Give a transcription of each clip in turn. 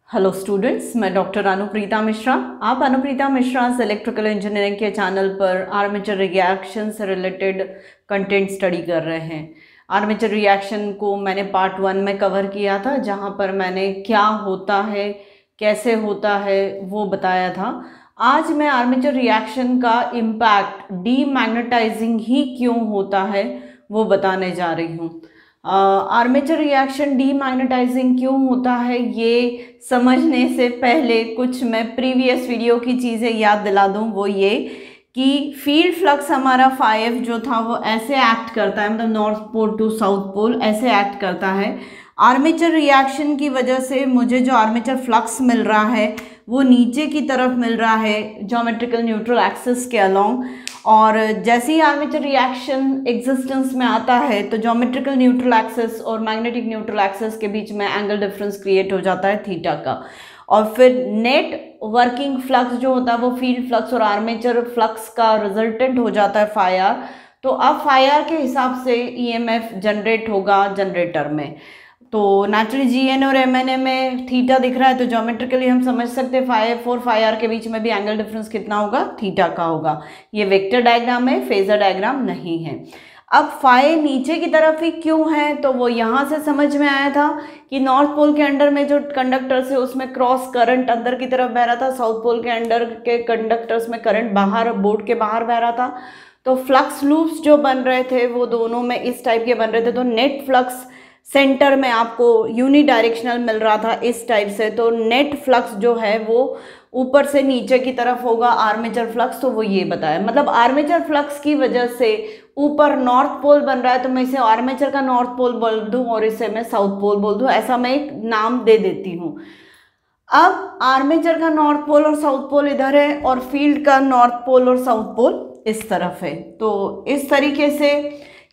Hello students, मैं doctor Anupreeta Mishra. आप Anupreeta Mishra electrical engineering के चैनल पर आर्मेचर रिएक्शन से रिलेटेड कंटेंट स्टडी कर रहे हैं। आर्मेचर रिएक्शन को मैंने पार्ट 1 में कवर किया था, जहां पर मैंने क्या होता है, कैसे होता है वो बताया था। आज मैं आर्मेचर रिएक्शन का इम्पैक्ट डीमैग्नेटाइजिंग ही क्यों होता है वो बताने जा रही हूँ। आर्मेचर रिएक्शन डीमैग्नेटाइजिंग क्यों होता है ये समझने से पहले कुछ मैं प्रीवियस वीडियो की चीज़ें याद दिला दूं। वो ये कि फील्ड फ्लक्स हमारा फाइव जो था वो ऐसे एक्ट करता है, मतलब north pole to south pole ऐसे एक्ट करता है। आर्मेचर रिएक्शन की वजह से मुझे जो आर्मेचर फ्लक्स मिल रहा है वो नीचे की तरफ मिल रहा है ज्योमेट्रिकल न्यूट्रल एक्सिस के अलोंग। और जैसे ही आर्मेचर रिएक्शन एग्जिस्टेंस में आता है तो ज्योमेट्रिकल न्यूट्रल एक्सिस और मैग्नेटिक न्यूट्रल एक्सिस के बीच में एंगल डिफरेंस क्रिएट हो जाता है थीटा का। और फिर नेट वर्किंग फ्लक्स जो होता है वो फील्ड फ्लक्स और आर्मेचर फ्लक्स का रिजल्टेंट हो जाता है फाई आर। तो अब फाई आर के हिसाब से ईएमएफ जनरेट होगा जनरेटर में। तो नेचुरली जीएन और एमएनए में थीटा दिख रहा है, तो ज्योमेट्रिकली हम समझ सकते हैं फाई और फाई आर के बीच में भी एंगल डिफरेंस कितना होगा, थीटा का होगा। ये वेक्टर डायग्राम है, फेजर डायग्राम नहीं है। अब फाई नीचे की तरफ ही क्यों है, तो वो यहाँ से समझ में आया था कि नॉर्थ पोल के अंडर में जो कंडक्टर्स है उसमें क्रॉस करंट अंदर की तरफ बह रहा था, साउथ पोल के अंडर के कंडक्टर्स में करंट बाहर, बोर्ड के बाहर बह रहा था। तो फ्लक्स लूप्स जो बन रहे थे वो दोनों में इस टाइप के बन रहे थे। तो नेट फ्लक्स सेंटर में आपको यूनिडायरेक्शनल मिल रहा था इस टाइप से। तो नेट फ्लक्स जो है वो ऊपर से नीचे की तरफ होगा आर्मेचर फ्लक्स। तो वो ये बताया, मतलब आर्मेचर फ्लक्स की वजह से ऊपर नॉर्थ पोल बन रहा है, तो मैं इसे आर्मेचर का नॉर्थ पोल बोल दूं और इसे मैं साउथ पोल बोल दूं, ऐसा मैं एक नाम दे देती हूँ। अब आर्मेचर का नॉर्थ पोल और साउथ पोल इधर है और फील्ड का नॉर्थ पोल और साउथ पोल इस तरफ है। तो इस तरीके से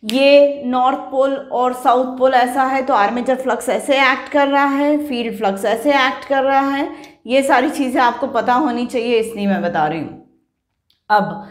ये नॉर्थ पोल और साउथ पोल ऐसा है, तो आर्मेचर फ्लक्स ऐसे एक्ट कर रहा है, फील्ड फ्लक्स ऐसे एक्ट कर रहा है। ये सारी चीज़ें आपको पता होनी चाहिए, इसलिए मैं बता रही हूँ। अब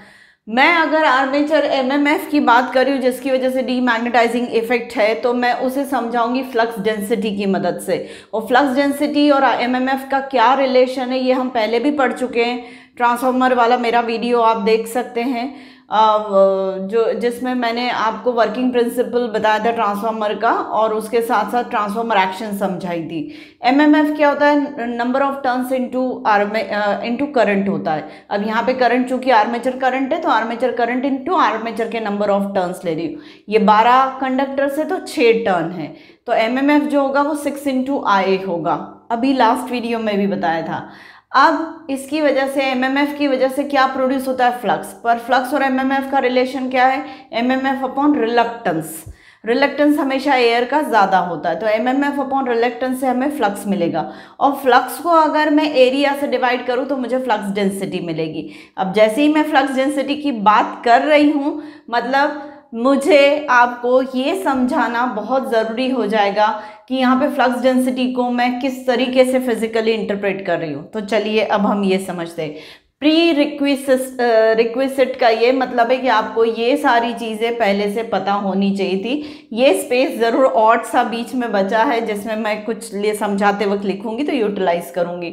मैं अगर आर्मेचर एमएमएफ की बात कर रही हूँ जिसकी वजह से डीमैग्नेटाइजिंग इफेक्ट है, तो मैं उसे समझाऊंगी फ्लक्स डेंसिटी की मदद से। और फ्लक्स डेंसिटी और एमएमएफ का क्या रिलेशन है ये हम पहले भी पढ़ चुके हैं। ट्रांसफार्मर वाला मेरा वीडियो आप देख सकते हैं, जो जिसमें मैंने आपको वर्किंग प्रिंसिपल बताया था ट्रांसफार्मर का, और उसके साथ साथ ट्रांसफार्मर एक्शन समझाई थी। एमएमएफ क्या होता है, number of turns into current होता है। अब यहाँ पे करंट चूंकि आर्मेचर करंट है तो आर्मेचर करंट इनटू आर्मेचर के नंबर ऑफ टर्न्स ले रही हूँ। ये 12 कंडक्टर से तो 6 टर्न है, तो एमएमएफ जो होगा वो 6 इंटू आई होगा। अभी लास्ट वीडियो में भी बताया था। अब इसकी वजह से एमएमएफ की वजह से क्या प्रोड्यूस होता है, फ्लक्स। पर फ्लक्स और एमएमएफ का रिलेशन क्या है, एमएमएफ अपॉन रिलक्टेंस। रिलक्टेंस हमेशा एयर का ज़्यादा होता है, तो एमएमएफ अपॉन रिलक्टेंस से हमें फ्लक्स मिलेगा। और फ्लक्स को अगर मैं एरिया से डिवाइड करूँ तो मुझे फ्लक्स डेंसिटी मिलेगी। अब जैसे ही मैं फ्लक्स डेंसिटी की बात कर रही हूँ, मतलब मुझे आपको ये समझाना बहुत ज़रूरी हो जाएगा कि यहाँ पे फ्लक्स डेंसिटी को मैं किस तरीके से फिजिकली इंटरप्रेट कर रही हूँ। तो चलिए अब हम ये समझते हैं। प्री रिक्विजिट का ये मतलब है कि आपको ये सारी चीज़ें पहले से पता होनी चाहिए थी। ये स्पेस ज़रूर ऑड सा बीच में बचा है जिसमें मैं कुछ लिए समझाते वक्त लिखूंगी तो यूटिलाइज करूंगी।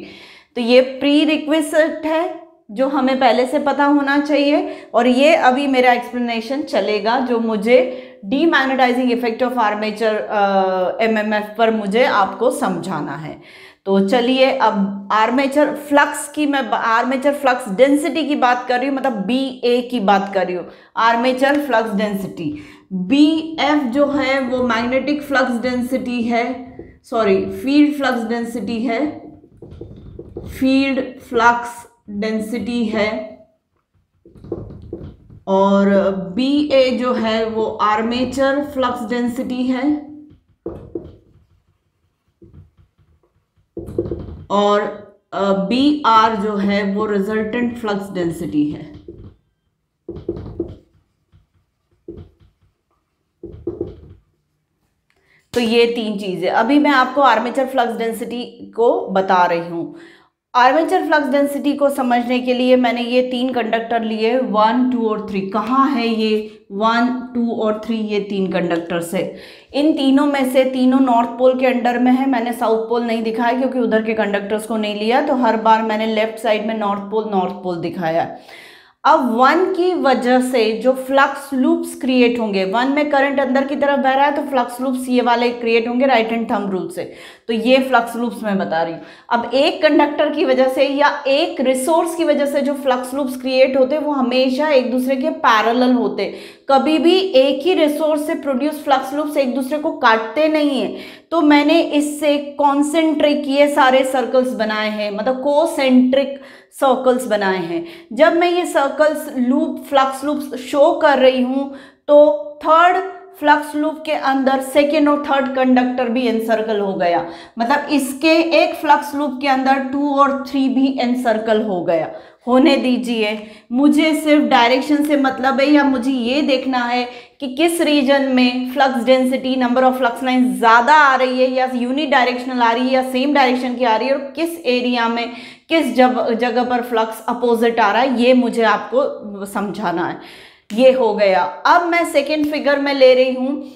तो ये प्री रिक्विजिट है जो हमें पहले से पता होना चाहिए, और ये अभी मेरा एक्सप्लेनेशन चलेगा जो मुझे demagnetising effect of armature MMF पर मुझे आपको समझाना है। तो चलिए अब आर्मेचर फ्लक्स की मैं आर्मेचर फ्लक्स डेंसिटी की बात कर रही हूँ, मतलब बी ए की बात कर रही हूँ, armature flux density. B F जो है वो मैग्नेटिक फ्लक्स डेंसिटी है, सॉरी फील्ड फ्लक्स डेंसिटी है, फील्ड फ्लक्स डेंसिटी है। और बी ए जो है वो आर्मेचर फ्लक्स डेंसिटी है, और बी आर जो है वो रिजल्टेंट फ्लक्स डेंसिटी है। तो ये 3 चीजें अभी मैं आपको आर्मेचर फ्लक्स डेंसिटी को बता रही हूं। आर्मेचर फ्लक्स डेंसिटी को समझने के लिए मैंने ये 3 कंडक्टर लिए, 1, 2 और 3। कहाँ है ये 1, 2 और 3? ये 3 कंडक्टर्स है। इन तीनों में से तीनों नॉर्थ पोल के अंडर में है। मैंने साउथ पोल नहीं दिखाया क्योंकि उधर के कंडक्टर्स को नहीं लिया, तो हर बार मैंने लेफ्ट साइड में नॉर्थ पोल दिखाया। अब 1 की वजह से जो फ्लक्स लूप्स क्रिएट होंगे, 1 में करंट अंदर की तरफ बह रहा है तो फ्लक्स लूप्स ये वाले क्रिएट होंगे राइट हैंड थंब रूल से। तो ये फ्लक्स लूप्स मैं बता रही हूँ। अब एक कंडक्टर की वजह से या एक रिसोर्स की वजह से जो फ्लक्स लूप्स क्रिएट होते हैं वो हमेशा एक दूसरे के पैरेलल होते। कभी भी एक ही रिसोर्स से प्रोड्यूस फ्लक्स लूप्स एक दूसरे को काटते नहीं है। तो मैंने इससे कॉन्सेंट्रिक ये सारे सर्कल्स बनाए हैं, मतलब कोसेंट्रिक सर्कल्स बनाए हैं। जब मैं ये circles loop flux loops show कर रही हूं तो थर्ड फ्लक्स लूप के अंदर सेकेंड और थर्ड कंडक्टर भी एनसर्कल हो गया, मतलब इसके एक फ्लक्स लूप के अंदर 2 और 3 भी एनसर्कल हो गया। होने दीजिए, मुझे सिर्फ डायरेक्शन से मतलब है, या मुझे ये देखना है कि किस रीजन में flux density, number of flux line ज़्यादा आ रही है या यूनि डायरेक्शनल आ रही है या सेम डायरेक्शन की आ रही है, और किस एरिया में किस जगह पर फ्लक्स अपोजिट आ रहा है, ये मुझे आपको समझाना है। ये हो गया। अब मैं सेकेंड फिगर में ले रही हूँ,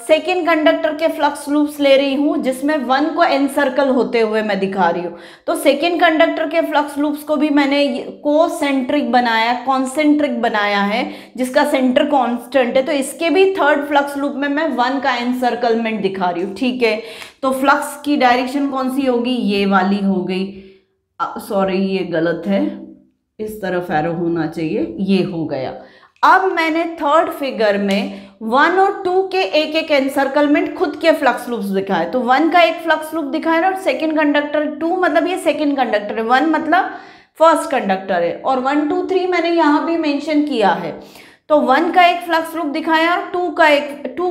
सेकेंड कंडक्टर के फ्लक्स लूप्स ले रही हूँ जिसमें 1 को एनसर्कल होते हुए मैं दिखा रही हूँ। तो सेकेंड कंडक्टर के फ्लक्स लूप्स को भी मैंने कोसेंट्रिक बनाया, कॉन्सेंट्रिक बनाया है, जिसका सेंटर कांस्टेंट है। तो इसके भी थर्ड फ्लक्स लूप में मैं 1 का एनसर्कलमेंट दिखा रही हूँ, ठीक है। तो फ्लक्स की डायरेक्शन कौन सी होगी? ये वाली हो गई, सॉरी ये गलत है, इस तरफ एरो होना चाहिए, ये हो गया। अब मैंने थर्ड फिगर में 1 और 2 के एक एक एनसर्कलमेंट खुद के फ्लक्स लूप्स दिखाए। तो 1 का एक फ्लक्स लूप दिखाया और सेकेंड कंडक्टर 2 मतलब ये सेकेंड कंडक्टर है, 1 मतलब फर्स्ट कंडक्टर है, और 1, 2, 3 मैंने यहाँ भी मेंशन किया है। तो 1 का एक फ्लक्स लूप दिखाया और 2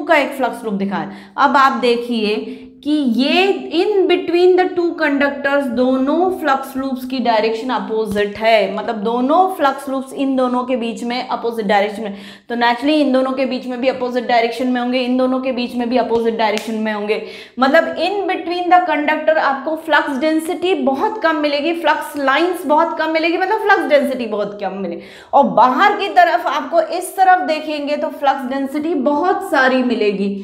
का एक फ्लक्स लूप दिखाया। अब आप देखिए कि ये इन बिटवीन द 2 कंडक्टर्स दोनों फ्लक्स लूप्स की डायरेक्शन अपोजिट है, मतलब दोनों फ्लक्स लूप्स इन दोनों के बीच में अपोजिट डायरेक्शन में। तो नेचुरली इन दोनों के बीच में भी अपोजिट डायरेक्शन में होंगे, इन दोनों के बीच में भी अपोजिट डायरेक्शन में होंगे, मतलब इन बिटवीन द कंडक्टर आपको फ्लक्स डेंसिटी बहुत कम मिलेगी, फ्लक्स लाइंस बहुत कम मिलेगी, मतलब फ्लक्स डेंसिटी बहुत कम मिलेगी। और बाहर की तरफ आपको इस तरफ देखेंगे तो फ्लक्स डेंसिटी बहुत सारी मिलेगी,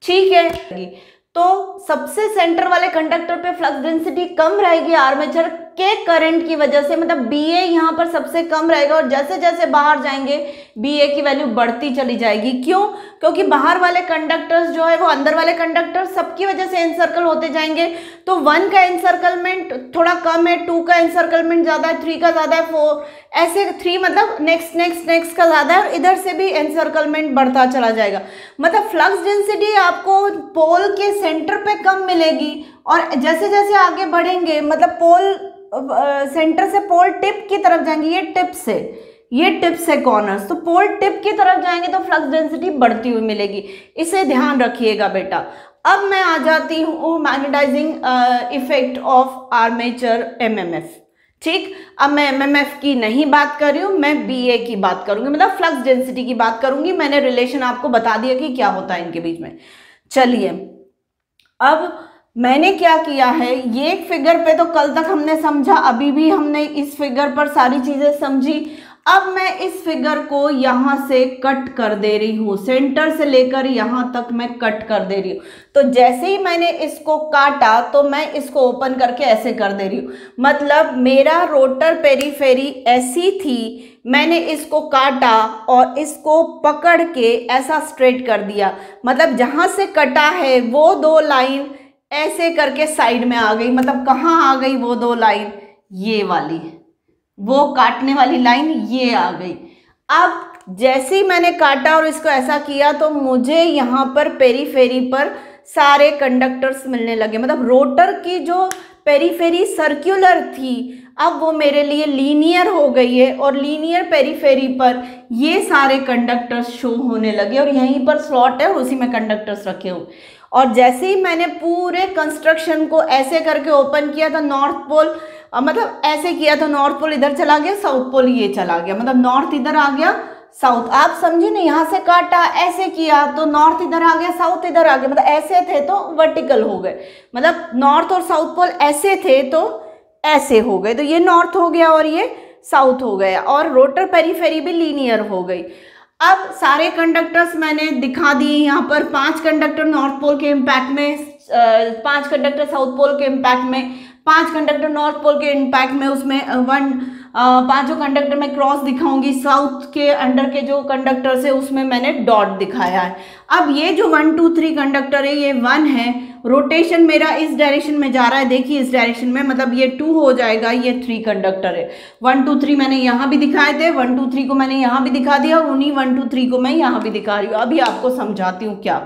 ठीक है। तो सबसे सेंटर वाले कंडक्टर पे फ्लक्स डेंसिटी कम रहेगी आर्मेचर के करंट की वजह से, मतलब BA यहाँ पर सबसे कम रहेगा, और जैसे जैसे बाहर जाएंगे BA की वैल्यू बढ़ती चली जाएगी। क्यों? क्योंकि बाहर वाले कंडक्टर्स जो है वो अंदर वाले कंडक्टर सबकी वजह से एनसर्कल होते जाएंगे। तो 1 का एनसर्कलमेंट थोड़ा कम है, 2 का एनसर्कलमेंट ज़्यादा है, 3 का ज़्यादा है, 4 ऐसे 3 मतलब नेक्स्ट का ज़्यादा है, और इधर से भी एनसर्कलमेंट बढ़ता चला जाएगा। मतलब फ्लक्स डेंसिटी आपको पोल के सेंटर पे कम मिलेगी, और जैसे जैसे आगे बढ़ेंगे मतलब पोल सेंटर से पोल टिप की तरफ जाएंगे, ये टिप्स है कॉर्नर्स, तो पोल टिप की तरफ जाएंगे तो फ्लक्स डेंसिटी बढ़ती हुई मिलेगी। इसे ध्यान रखिएगा बेटा। अब मैं आ जाती हूँ magnetizing effect of armature MMF, ठीक। अब मैं MMF की नहीं बात कर रही हूँ, मैं BA की बात करूंगी, मतलब फ्लक्स डेंसिटी की बात करूंगी। मैंने रिलेशन आपको बता दिया कि क्या होता है इनके बीच में। चलिए, अब मैंने क्या किया है, ये फिगर पे तो कल तक हमने समझा, अभी भी हमने इस फिगर पर सारी चीजें समझी। अब मैं इस फिगर को यहाँ से कट कर दे रही हूँ, सेंटर से लेकर यहाँ तक मैं कट कर दे रही हूँ। तो जैसे ही मैंने इसको काटा तो मैं इसको ओपन करके ऐसे कर दे रही हूँ, मतलब मेरा रोटर पेरीफेरी ऐसी थी, मैंने इसको काटा और इसको पकड़ के ऐसा स्ट्रेट कर दिया, मतलब जहाँ से कटा है वो 2 लाइन ऐसे करके साइड में आ गई। मतलब कहाँ आ गई वो 2 लाइन? ये वाली, वो काटने वाली लाइन ये आ गई। अब जैसे ही मैंने काटा और इसको ऐसा किया तो मुझे यहाँ पर पेरीफेरी पर सारे कंडक्टर्स मिलने लगे, मतलब रोटर की जो पेरीफेरी सर्कुलर थी अब वो मेरे लिए लीनियर हो गई है, और लीनियर पेरीफेरी पर ये सारे कंडक्टर्स शो होने लगे, और यहीं पर स्लॉट है उसी में कंडक्टर्स रखे हुए। और जैसे ही मैंने पूरे कंस्ट्रक्शन को ऐसे करके ओपन किया तो नॉर्थ पोल, मतलब ऐसे किया तो नॉर्थ पोल इधर चला गया, साउथ पोल ये चला गया, मतलब नॉर्थ इधर आ गया, साउथ, आप समझे ना। यहाँ से काटा ऐसे किया तो नॉर्थ इधर आ गया, साउथ इधर आ गया, मतलब ऐसे थे तो वर्टिकल हो गए, मतलब नॉर्थ और साउथ पोल ऐसे थे तो ऐसे हो गए, तो ये नॉर्थ हो गया और ये साउथ हो गया, और रोटर पेरीफेरी भी लीनियर हो गई। अब सारे कंडक्टर्स मैंने दिखा दिए यहाँ पर, 5 कंडक्टर नॉर्थ पोल के इम्पैक्ट में, 5 कंडक्टर साउथ पोल के इम्पैक्ट में, 5 कंडक्टर नॉर्थ पोल के इम्पैक्ट में, उसमें 5 कंडक्टर में क्रॉस दिखाऊंगी, साउथ के अंडर के जो कंडक्टर्स है उसमें मैंने डॉट दिखाया है। अब ये जो 1 2 3 कंडक्टर है, ये 1 है, रोटेशन मेरा इस डायरेक्शन में जा रहा है, देखिए इस डायरेक्शन में, मतलब ये 2 हो जाएगा, ये 3 कंडक्टर है। 1 2 3 मैंने यहाँ भी दिखाए थे, 1 2 3 को मैंने यहाँ भी दिखा दिया, और उन्हीं 1 2 3 को मैं यहाँ भी दिखा रही हूँ। अभी आपको समझाती हूँ क्या।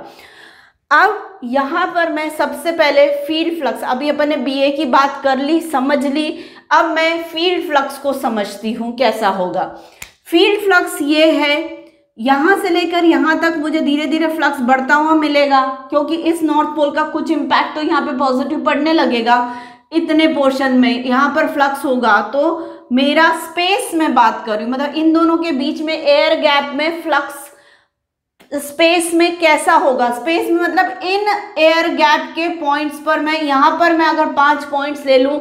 अब यहाँ पर मैं सबसे पहले फील्ड फ्लक्स, अभी अपन ने बीए की बात कर ली, समझ ली, अब मैं फील्ड फ्लक्स को समझती हूँ कैसा होगा। फील्ड फ्लक्स ये है, यहाँ से लेकर यहाँ तक मुझे धीरे धीरे फ्लक्स बढ़ता हुआ मिलेगा, क्योंकि इस नॉर्थ पोल का कुछ इम्पैक्ट तो यहाँ पे पॉजिटिव पड़ने लगेगा, इतने पोर्शन में यहाँ पर फ्लक्स होगा। तो मेरा स्पेस में बात कर रही हूँ, मतलब इन दोनों के बीच में एयर गैप में फ्लक्स स्पेस में कैसा होगा। स्पेस में मतलब इन एयर गैप के पॉइंट्स पर, मैं यहाँ पर मैं अगर 5 पॉइंट्स ले लूँ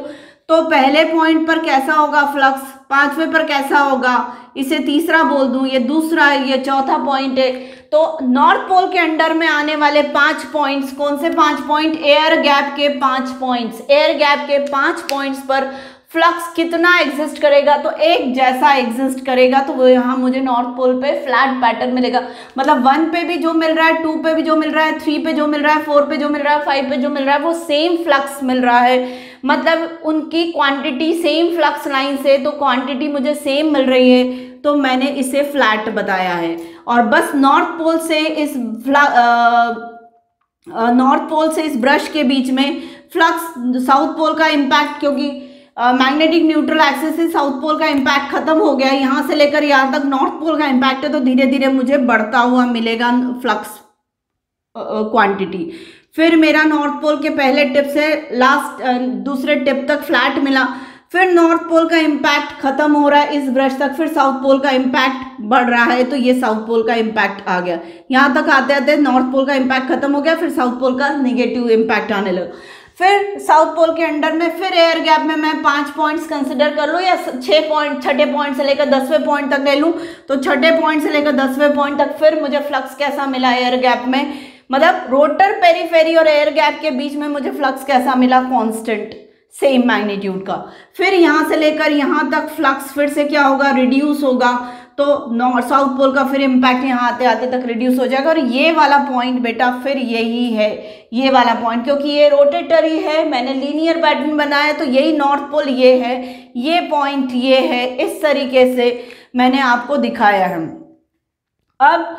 तो पहले पॉइंट पर कैसा होगा फ्लक्स, 5वें पर कैसा होगा, इसे तीसरा बोल दूं, ये दूसरा है, ये चौथा पॉइंट है। तो नॉर्थ पोल के अंडर में आने वाले 5 पॉइंट्स, कौन से 5 पॉइंट, एयर गैप के 5 पॉइंट्स, एयर गैप के 5 पॉइंट्स पर फ्लक्स कितना एग्जिस्ट करेगा, तो एक जैसा एग्जिस्ट करेगा। तो वो यहाँ मुझे नॉर्थ पोल पे फ्लैट पैटर्न मिलेगा, मतलब 1 पे भी जो मिल रहा है, 2 पे भी जो मिल रहा है, 3 पे जो मिल रहा है, 4 पे जो मिल रहा है, 5 पे जो मिल रहा है, वो सेम फ्लक्स मिल रहा है, मतलब उनकी क्वांटिटी सेम फ्लक्स लाइन से, तो क्वांटिटी मुझे सेम मिल रही है, तो मैंने इसे फ्लैट बताया है। और बस नॉर्थ पोल से इस ब्रश के बीच में फ्लक्स, साउथ पोल का इम्पैक्ट, क्योंकि मैग्नेटिक न्यूट्रल एक्सिस से साउथ पोल का इम्पैक्ट खत्म हो गया, यहाँ से लेकर यहाँ तक नॉर्थ पोल का इम्पैक्ट है, तो धीरे धीरे मुझे बढ़ता हुआ मिलेगा फ्लक्स क्वांटिटी। फिर मेरा नॉर्थ पोल के पहले टिप से लास्ट दूसरे टिप तक फ्लैट मिला, फिर नॉर्थ पोल का इम्पैक्ट खत्म हो रहा है इस ब्रश तक, फिर साउथ पोल का इम्पैक्ट बढ़ रहा है, तो ये साउथ पोल का इम्पैक्ट आ गया। यहाँ तक आते आते नॉर्थ पोल का इम्पैक्ट खत्म हो गया, फिर साउथ पोल का निगेटिव इम्पैक्ट आने लगा। फिर साउथ पोल के अंडर में फिर एयर गैप में मैं 5 पॉइंट्स कंसिडर कर लूँ, या 6 पॉइंट, छठे पॉइंट से लेकर 10वें पॉइंट तक ले लूँ, तो छठे पॉइंट से लेकर 10वें पॉइंट तक फिर मुझे फ्लक्स कैसा मिला एयर गैप में, मतलब रोटर पेरीफेरी और एयर गैप के बीच में मुझे फ्लक्स कैसा मिला, कांस्टेंट, सेम मैग्नीट्यूड का। फिर यहाँ से लेकर यहाँ तक फ्लक्स फिर से क्या होगा, रिड्यूस होगा, तो नॉर्थ साउथ पोल का फिर इम्पैक्ट यहाँ आते आते तक रिड्यूस हो जाएगा। और ये वाला पॉइंट बेटा फिर यही है, ये वाला पॉइंट, क्योंकि ये रोटेटरी है, मैंने लीनियर पैटर्न बनाया, तो यही नॉर्थ पोल ये है, ये पॉइंट ये है, इस तरीके से मैंने आपको दिखाया है। अब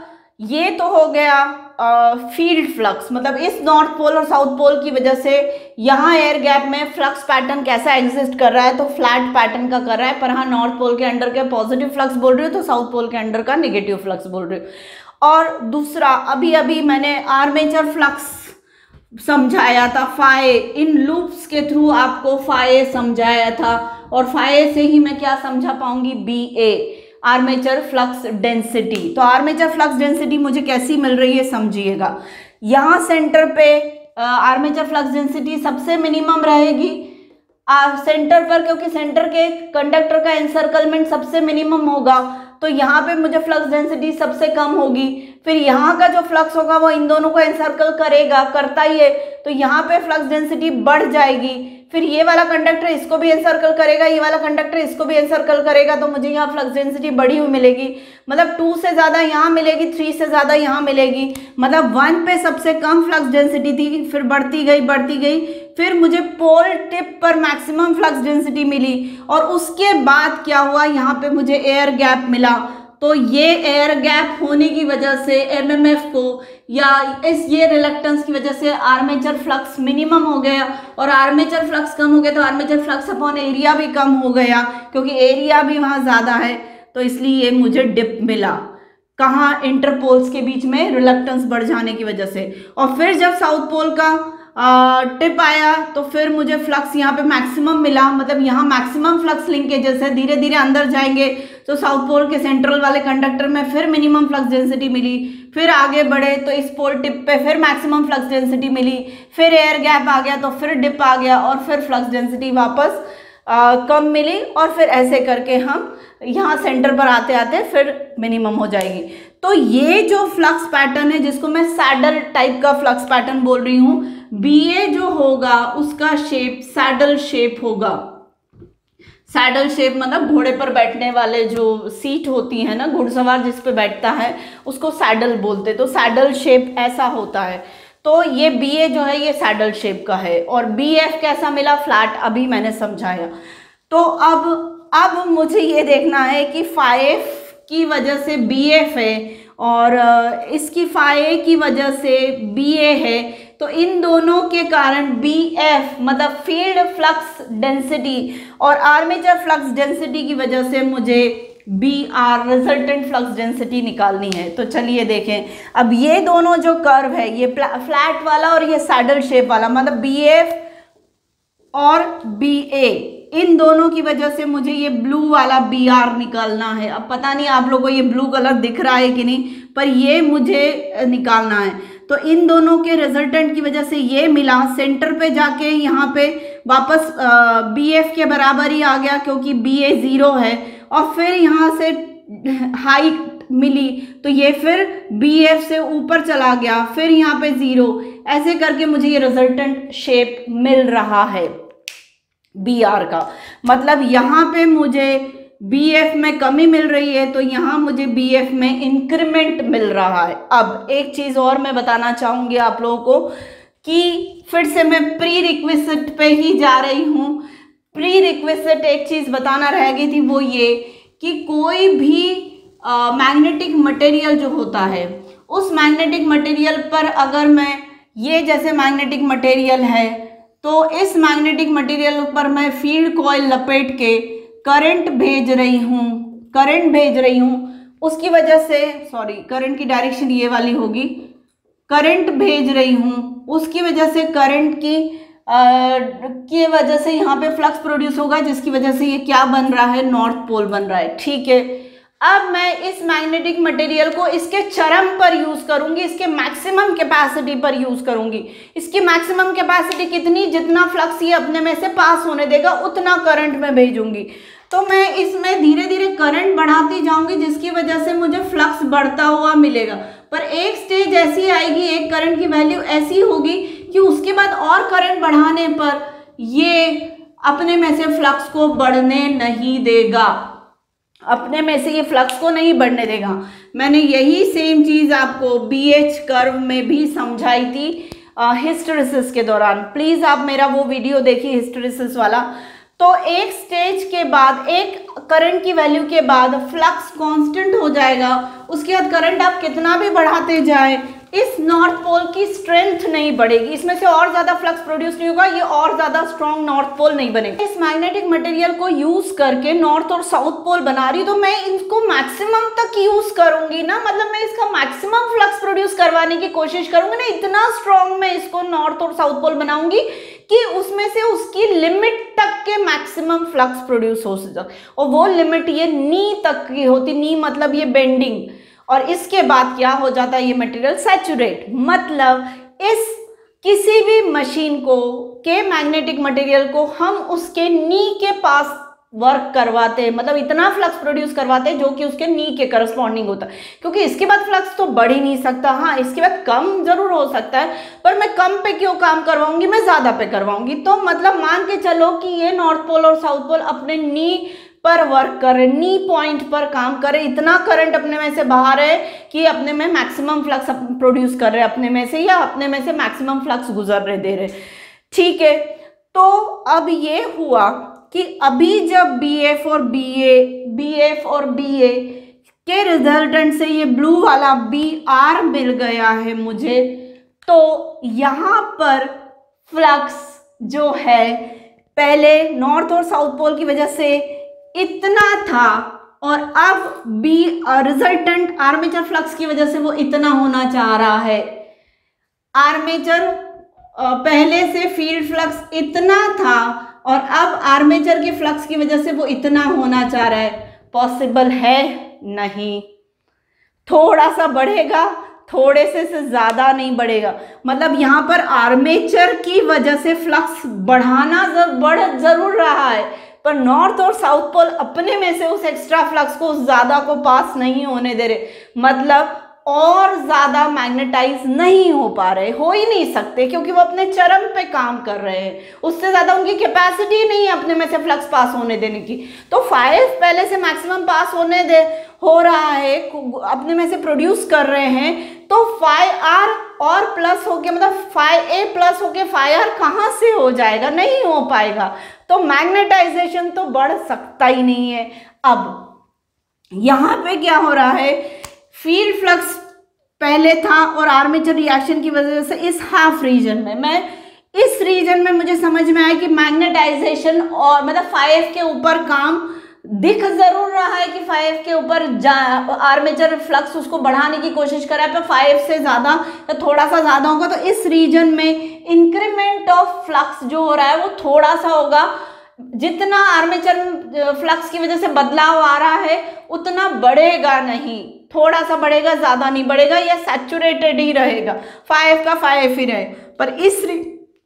ये तो हो गया फील्ड फ्लक्स, मतलब इस नॉर्थ पोल और साउथ पोल की वजह से यहाँ एयर गैप में फ्लक्स पैटर्न कैसा एग्जिस्ट कर रहा है, तो फ्लैट पैटर्न का कर रहा है, पर हाँ नॉर्थ पोल के अंडर के पॉजिटिव फ्लक्स बोल रही हूँ, तो साउथ पोल के अंडर का नेगेटिव फ्लक्स बोल रही हूँ। और दूसरा, अभी अभी मैंने आर्मेचर फ्लक्स समझाया था, फाई, इन लूप्स के थ्रू आपको फाई समझाया था, और फाई से ही मैं क्या समझा पाऊंगी, BA, आर्मेचर फ्लक्स डेंसिटी। तो आर्मेचर फ्लक्स डेंसिटी मुझे कैसी मिल रही है समझिएगा, यहाँ सेंटर पे आर्मेचर फ्लक्स डेंसिटी सबसे मिनिमम रहेगी सेंटर पर, क्योंकि सेंटर के कंडक्टर का एनसर्कलमेंट सबसे मिनिमम होगा, तो यहाँ पे मुझे फ्लक्स डेंसिटी सबसे कम होगी। फिर यहाँ का जो फ्लक्स होगा वो इन दोनों को एनसर्कल करेगा, करता ही है, तो यहाँ पे फ्लक्स डेंसिटी बढ़ जाएगी। फिर ये वाला कंडक्टर इसको भी एनसर्कल करेगा, ये वाला कंडक्टर इसको भी एनसर्कल करेगा, तो मुझे यहाँ फ्लक्स डेंसिटी बढ़ी हुई मिलेगी, मतलब 2 से ज़्यादा यहाँ मिलेगी, 3 से ज़्यादा यहाँ मिलेगी, मतलब 1 पे सबसे कम फ्लक्स डेंसिटी थी, फिर बढ़ती गई, फिर मुझे पोल टिप पर मैक्सिमम फ्लक्स डेंसिटी मिली, और उसके बाद क्या हुआ, यहाँ पे मुझे एयर गैप मिला। तो ये एयर गैप होने की वजह से MMF को, या ये रिलक्टेंस की वजह से आर्मेचर फ्लक्स मिनिमम हो गया, और आर्मेचर फ्लक्स कम हो गया तो आर्मेचर फ्लक्स अपॉन एरिया भी कम हो गया, क्योंकि एरिया भी वहाँ ज़्यादा है, तो इसलिए मुझे डिप मिला, कहाँ, इंटरपोल्स के बीच में रिलक्टेंस बढ़ जाने की वजह से। और फिर जब साउथ पोल का टिप आया तो फिर मुझे फ्लक्स यहाँ पे मैक्सिमम मिला, मतलब यहाँ मैक्सिमम फ्लक्स लिंकेजेस है, धीरे धीरे अंदर जाएंगे तो साउथ पोल के सेंट्रल वाले कंडक्टर में फिर मिनिमम फ्लक्स डेंसिटी मिली, फिर आगे बढ़े तो इस पोल टिप पे फिर मैक्सिमम फ्लक्स डेंसिटी मिली, फिर एयर गैप आ गया तो फिर डिप आ गया, और फिर फ्लक्स डेंसिटी वापस कम मिली, और फिर ऐसे करके हम यहाँ सेंटर पर आते आते फिर मिनिमम हो जाएगी। तो ये जो फ्लक्स पैटर्न है जिसको मैं सैडल टाइप का फ्लक्स पैटर्न बोल रही हूँ, BA जो होगा उसका शेप सैडल शेप होगा। सैडल शेप मतलब घोड़े पर बैठने वाले जो सीट होती है ना, घुड़सवार जिस पे बैठता है उसको सैडल बोलते, तो सैडल शेप ऐसा होता है। तो ये BA जो है ये सैडल शेप का है, और BF कैसा मिला, फ्लैट, अभी मैंने समझाया। तो अब मुझे ये देखना है कि फाइव की वजह से BF है और इसकी फाई की वजह से BA है, तो इन दोनों के कारण BF मतलब फील्ड फ्लक्स डेंसिटी और आर्मेचर फ्लक्स डेंसिटी की वजह से मुझे BR रिजल्टेंट फ्लक्स डेंसिटी निकालनी है। तो चलिए देखें, अब ये दोनों जो कर्व है, ये फ्लैट वाला और ये सैडल शेप वाला, मतलब BF और BA, इन दोनों की वजह से मुझे ये ब्लू वाला BR निकालना है। अब पता नहीं आप लोगों को ये ब्लू कलर दिख रहा है कि नहीं, पर ये मुझे निकालना है। तो इन दोनों के रिजल्टेंट की वजह से ये मिला, सेंटर पे जाके यहाँ पे वापस BF के बराबर ही आ गया क्योंकि BA 0 है, और फिर यहाँ से हाइट मिली तो ये फिर BF से ऊपर चला गया, फिर यहाँ पे 0, ऐसे करके मुझे ये रिजल्टेंट शेप मिल रहा है BR का। मतलब यहाँ पे मुझे BF में कमी मिल रही है, तो यहाँ मुझे BF में इंक्रीमेंट मिल रहा है। अब एक चीज़ और मैं बताना चाहूँगी आप लोगों को कि फिर से मैं प्री रिक्विजिट पे ही जा रही हूँ। प्री रिक्विजिट एक चीज़ बताना रह गई थी, वो ये कि कोई भी मैग्नेटिक मटेरियल जो होता है, उस मैग्नेटिक मटेरियल पर अगर मैं ये जैसे मैग्नेटिक मटेरियल है, तो इस मैग्नेटिक मटेरियल पर मैं फील्ड कॉइल लपेट के करंट भेज रही हूँ, उसकी वजह से, सॉरी करंट की डायरेक्शन ये वाली होगी, करंट भेज रही हूँ, उसकी वजह से करंट की वजह से यहाँ पे फ्लक्स प्रोड्यूस होगा, जिसकी वजह से ये क्या बन रहा है, नॉर्थ पोल बन रहा है। ठीक है, अब मैं इस मैग्नेटिक मटेरियल को इसके चरम पर यूज करूंगी, इसके मैक्सिमम कैपेसिटी पर यूज करूंगी। इसकी मैक्सिमम कैपेसिटी कितनी, जितना फ्लक्स ये अपने में से पास होने देगा उतना करंट में भेजूंगी। तो मैं इसमें धीरे धीरे करंट बढ़ाती जाऊंगी, जिसकी वजह से मुझे फ्लक्स बढ़ता हुआ मिलेगा। पर एक स्टेज ऐसी आएगी, एक करंट की वैल्यू ऐसी होगी कि उसके बाद और करंट बढ़ाने पर ये अपने में से फ्लक्स को बढ़ने नहीं देगा, अपने में से ये फ्लक्स को नहीं बढ़ने देगा। मैंने यही सेम चीज़ आपको BH कर्व में भी समझाई थी हिस्टेरेसिस के दौरान। प्लीज़ आप मेरा वो वीडियो देखिए हिस्टेरेसिस वाला। तो एक स्टेज के बाद, एक करंट की वैल्यू के बाद फ्लक्स कांस्टेंट हो जाएगा, उसके बाद करंट आप कितना भी बढ़ाते जाए, इस नॉर्थ पोल की स्ट्रेंथ नहीं बढ़ेगी, इसमें से और ज्यादा फ्लक्स प्रोड्यूस नहीं होगा, ये और ज्यादा स्ट्रॉन्ग नॉर्थ पोल नहीं बनेगा। इस मैग्नेटिक मटेरियल को यूज करके नॉर्थ और साउथ पोल बना रही, तो मैं इसको मैक्सिमम तक यूज करूंगी ना, मतलब मैं इसका मैक्सिमम फ्लक्स प्रोड्यूस करवाने की कोशिश करूंगी ना, इतना स्ट्रॉन्ग मैं इसको नॉर्थ और साउथ पोल बनाऊंगी कि उसमें से उसकी लिमिट तक के मैक्सिमम फ्लक्स प्रोड्यूस हो सके, और वो लिमिट ये नी तक की होती, नी मतलब ये बेंडिंग, और इसके बाद क्या हो जाता है, ये मटेरियल सैचुरेट, मतलब इस किसी भी मशीन को के मैग्नेटिक मटेरियल को हम उसके नी के पास वर्क करवाते हैं, मतलब इतना फ्लक्स प्रोड्यूस करवाते हैं जो कि उसके नी के करस्पॉन्डिंग होता है, क्योंकि इसके बाद फ्लक्स तो बढ़ ही नहीं सकता। हाँ, इसके बाद कम जरूर हो सकता है, पर मैं कम पे क्यों काम करवाऊंगी, मैं ज्यादा पे करवाऊंगी। तो मतलब मान के चलो कि ये नॉर्थ पोल और साउथ पोल अपने नी पर वर्क करे, नी पॉइंट पर काम करे, इतना करंट अपने में से बाहर है कि अपने में मैक्सिमम फ्लक्स प्रोड्यूस कर रहे अपने में से, या अपने में से मैक्सिमम फ्लक्स गुजर रहे दे रहे। ठीक है, तो अब ये हुआ कि अभी जब BF और BA के रिजल्टेंट से ये ब्लू वाला BR मिल गया है मुझे, तो यहाँ पर फ्लक्स जो है पहले नॉर्थ और साउथ पोल की वजह से इतना था, और अब रिजल्टेंट आर्मेचर फ्लक्स की वजह से वो इतना होना चाह रहा है। आर्मेचर पहले से फील्ड फ्लक्स इतना था और अब आर्मेचर के फ्लक्स की वजह से वो इतना होना चाह रहा है। पॉसिबल है नहीं, थोड़ा सा बढ़ेगा, थोड़े से ज्यादा नहीं बढ़ेगा। मतलब यहाँ पर आर्मेचर की वजह से फ्लक्स बढ़ जरूर रहा है, पर नॉर्थ और साउथ पोल अपने में से उस एक्स्ट्रा फ्लक्स को ज़्यादा को पास नहीं होने दे रहे, मतलब और ज़्यादा मैग्नेटाइज नहीं हो पा रहे, हो ही नहीं सकते क्योंकि वो अपने चरम पे काम कर रहे हैं, उससे ज़्यादा उनकी कैपेसिटी नहीं है अपने में से फ्लक्स पास होने देने की। तो 5 पहले से मैक्सिमम पास हो रहा है, अपने में से प्रोड्यूस कर रहे हैं, तो 5R और प्लस होके मतलब 5A प्लस होके 5R कहाँ से हो जाएगा, नहीं हो पाएगा, तो मैग्नेटाइजेशन तो बढ़ सकता ही नहीं है। अब यहाँ पे क्या हो रहा है, फील्ड फ्लक्स पहले था और आर्मेचर रिएक्शन की वजह से इस हाफ रीजन में इस रीजन में मुझे समझ में आया कि मैग्नेटाइजेशन और मतलब 5F के ऊपर काम दिख जरूर रहा है कि 5F के ऊपर आर्मेचर फ्लक्स उसको बढ़ाने की कोशिश कर रहा है, पर 5F से ज़्यादा या थोड़ा सा ज़्यादा होगा, तो इस रीजन में इंक्रीमेंट ऑफ फ्लक्स जो हो रहा है वो थोड़ा सा होगा। जितना आर्मेचर फ्लक्स की वजह से बदलाव आ रहा है उतना बढ़ेगा नहीं, थोड़ा सा बढ़ेगा, ज़्यादा नहीं बढ़ेगा, या सैचुरेटेड ही रहेगा, 5F का 5F ही रहे। पर इस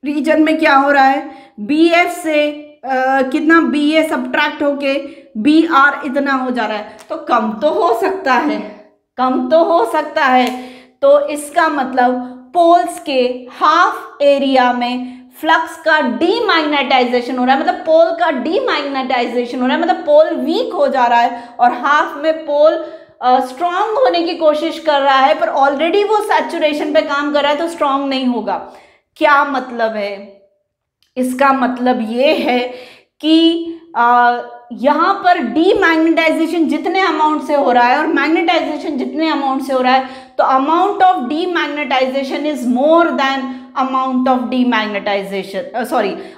रीजन में क्या हो रहा है, BF से कितना BA सब्ट्रैक्ट होके BR इतना हो जा रहा है, तो कम तो हो सकता है, कम तो हो सकता है। तो इसका मतलब पोल्स के हाफ एरिया में फ्लक्स का डीमैग्नेटाइजेशन हो रहा है, मतलब पोल का डीमैग्नेटाइजेशन हो रहा है, मतलब पोल वीक हो जा रहा है और हाफ में पोल स्ट्रांग होने की कोशिश कर रहा है, पर ऑलरेडी वो सैचुरेशन पे काम कर रहा है तो स्ट्रांग नहीं होगा। क्या मतलब है, इसका मतलब ये है कि यहाँ पर डीमैग्नेटाइजेशन जितने अमाउंट से हो रहा है और मैग्नेटाइजेशन जितने अमाउंट से हो रहा है, तो amount of demagnetization is more than amount of demagnetization,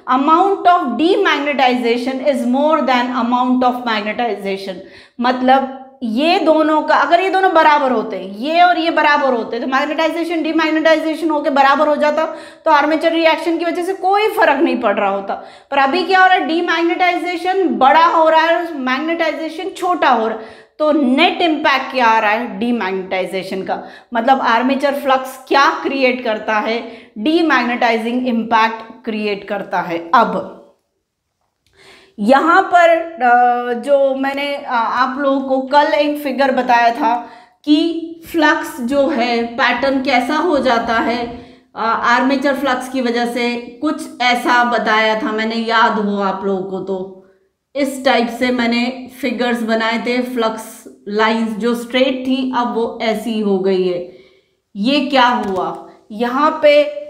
amount of demagnetization is more than amount of magnetization। मतलब ये दोनों का, अगर ये दोनों बराबर होते, ये और ये बराबर होते, तो मैग्नेटाइजेशन डीमैग्नेटाइजेशन होके बराबर हो जाता, तो आर्मेचर रिएक्शन की वजह से कोई फर्क नहीं पड़ रहा होता। पर अभी क्या हो रहा है, डीमैग्नेटाइजेशन बड़ा हो रहा है, मैग्नेटाइजेशन छोटा हो रहा है, तो नेट इम्पैक्ट क्या आ रहा है डीमैग्नेटाइजेशन का, मतलब आर्मेचर फ्लक्स क्या क्रिएट करता है, डीमैग्नेटाइजिंग इम्पैक्ट क्रिएट करता है। अब यहाँ पर जो मैंने आप लोगों को कल एक फिगर बताया था कि फ्लक्स जो है पैटर्न कैसा हो जाता है आर्मेचर फ्लक्स की वजह से, कुछ ऐसा बताया था मैंने, याद हो आप लोगों को, तो इस टाइप से मैंने फिगर्स बनाए थे, फ्लक्स लाइंस जो स्ट्रेट थी अब वो ऐसी हो गई है। ये क्या हुआ, यहाँ पे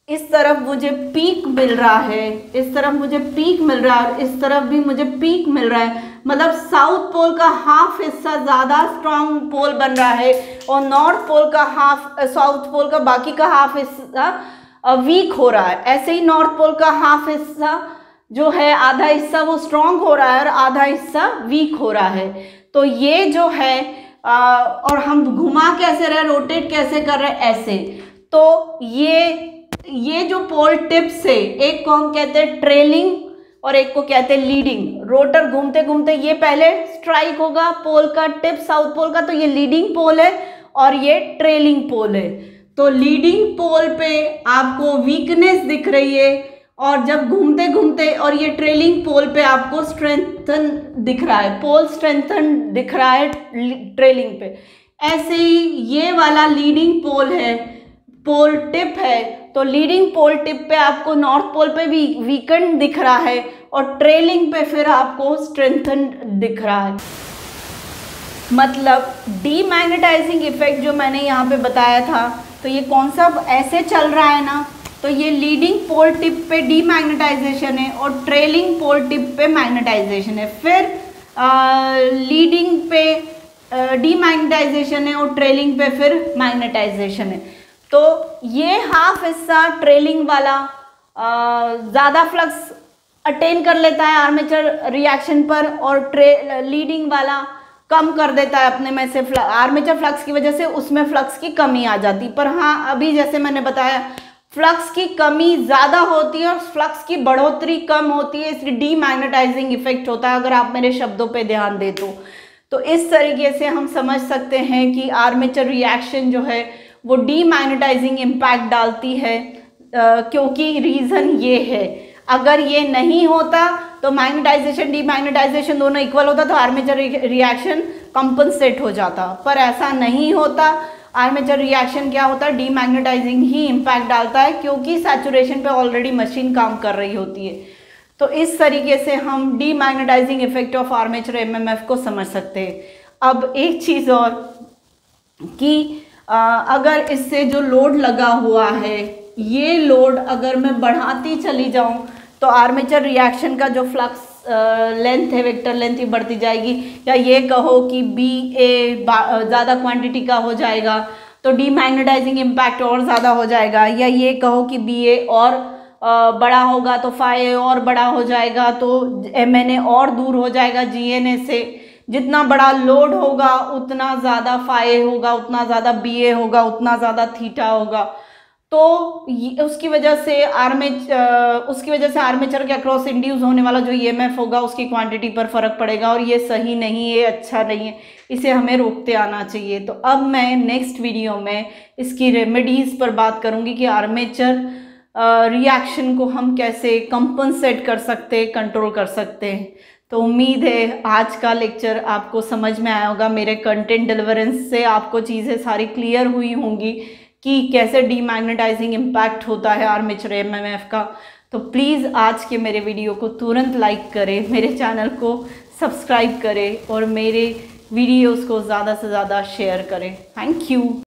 इस तरफ मुझे पीक मिल रहा है, इस तरफ मुझे पीक मिल रहा है और इस तरफ भी मुझे पीक मिल रहा है, मतलब साउथ पोल का हाफ हिस्सा ज़्यादा स्ट्रॉन्ग पोल बन रहा है और नॉर्थ पोल का हाफ, साउथ पोल का बाकी का हाफ हिस्सा वीक हो रहा है। ऐसे ही नॉर्थ पोल का हाफ हिस्सा जो है, आधा हिस्सा वो स्ट्रॉन्ग हो रहा है और आधा हिस्सा वीक हो रहा है। तो ये जो है और हम घुमा कैसे रहे, रोटेट कैसे कर रहे, ऐसे। तो ये जो पोल टिप्स है, एक को हम कहते हैं ट्रेलिंग और एक को कहते हैं लीडिंग। रोटर घूमते घूमते ये पहले स्ट्राइक होगा पोल का टिप साउथ पोल का, तो ये लीडिंग पोल है और ये ट्रेलिंग पोल है। तो लीडिंग पोल पे आपको वीकनेस दिख रही है और जब घूमते घूमते, और ये ट्रेलिंग पोल पे आपको स्ट्रेंथन दिख रहा है, पोल स्ट्रेंथन दिख रहा है ट्रेलिंग पे। ऐसे ही ये वाला लीडिंग पोल है, पोल टिप है, तो लीडिंग पोल टिप पे आपको नॉर्थ पोल पे भी वीकन दिख रहा है और ट्रेलिंग पे फिर आपको स्ट्रेंथन दिख रहा है। मतलब डीमैग्नेटाइजिंग इफेक्ट जो मैंने यहाँ पे बताया था, तो ये कौन सा ऐसे चल रहा है ना, तो ये लीडिंग पोल टिप पे डीमैग्नेटाइजेशन है और ट्रेलिंग पोल टिप पे मैग्नेटाइजेशन है, फिर लीडिंग पे डीमैग्नेटाइजेशन है और ट्रेलिंग पे फिर मैग्नेटाइजेशन है। तो ये हाफ हिस्सा ट्रेलिंग वाला ज़्यादा फ्लक्स अटेन कर लेता है आर्मेचर रिएक्शन पर और लीडिंग वाला कम कर देता है अपने में से, आर्मेचर फ्लक्स की वजह से उसमें फ्लक्स की कमी आ जाती। पर हाँ, अभी जैसे मैंने बताया फ्लक्स की कमी ज़्यादा होती है और फ्लक्स की बढ़ोतरी कम होती है, इसलिए डीमैग्नेटाइजिंग इफेक्ट होता है, अगर आप मेरे शब्दों पे ध्यान दें तो इस तरीके से हम समझ सकते हैं कि आर्मेचर रिएक्शन जो है वो डीमैग्नेटाइजिंग इम्पैक्ट डालती है, क्योंकि रीज़न ये है। अगर ये नहीं होता तो मैग्नेटाइजेशन डीमैग्नेटाइजेशन दोनों इक्वल होता तो आर्मेचर रिएक्शन कंपनसेट हो जाता, पर ऐसा नहीं होता। आर्मेचर रिएक्शन क्या होता है, डीमैग्नेटाइजिंग ही इम्पैक्ट डालता है, क्योंकि सैचुरेशन पे ऑलरेडी मशीन काम कर रही होती है। तो इस तरीके से हम demagnetising effect of armature MMF को समझ सकते हैं। अब एक चीज़ और कि अगर इससे जो लोड लगा हुआ है, ये लोड अगर मैं बढ़ाती चली जाऊं तो आर्मेचर रिएक्शन का जो फ्लक्स लेंथ है, वेक्टर लेंथ ही बढ़ती जाएगी, या ये कहो कि बी ए ज़्यादा क्वांटिटी का हो जाएगा तो डीमैग्नेटाइजिंग इम्पैक्ट और ज़्यादा हो जाएगा, या ये कहो कि बी ए और बड़ा होगा तो फाई ए और बड़ा हो जाएगा, तो एम एन ए और दूर हो जाएगा जी एन ए से। जितना बड़ा लोड होगा उतना ज़्यादा फाई होगा, उतना ज़्यादा बी ए होगा, उतना ज़्यादा थीटा होगा। तो उसकी वजह से आर्मेचर के अक्रॉस इंड्यूस होने वाला जो ईएमएफ होगा उसकी क्वांटिटी पर फर्क पड़ेगा, और ये सही नहीं है, अच्छा नहीं है, इसे हमें रोकते आना चाहिए। तो अब मैं नेक्स्ट वीडियो में इसकी रेमेडीज़ पर बात करूंगी कि आर्मेचर रिएक्शन को हम कैसे कंपनसेट कर सकते, कंट्रोल कर सकते हैं। तो उम्मीद है आज का लेक्चर आपको समझ में आया होगा। मेरे कंटेंट डिलीवरेंस से आपको चीज़ें सारी क्लियर हुई होंगी कि कैसे डीमैग्नेटाइजिंग इम्पैक्ट होता है आर्मेचर एमएमएफ का। तो प्लीज़ आज के मेरे वीडियो को तुरंत लाइक करें, मेरे चैनल को सब्सक्राइब करें और मेरे वीडियोस को ज़्यादा से ज़्यादा शेयर करें। Thank you.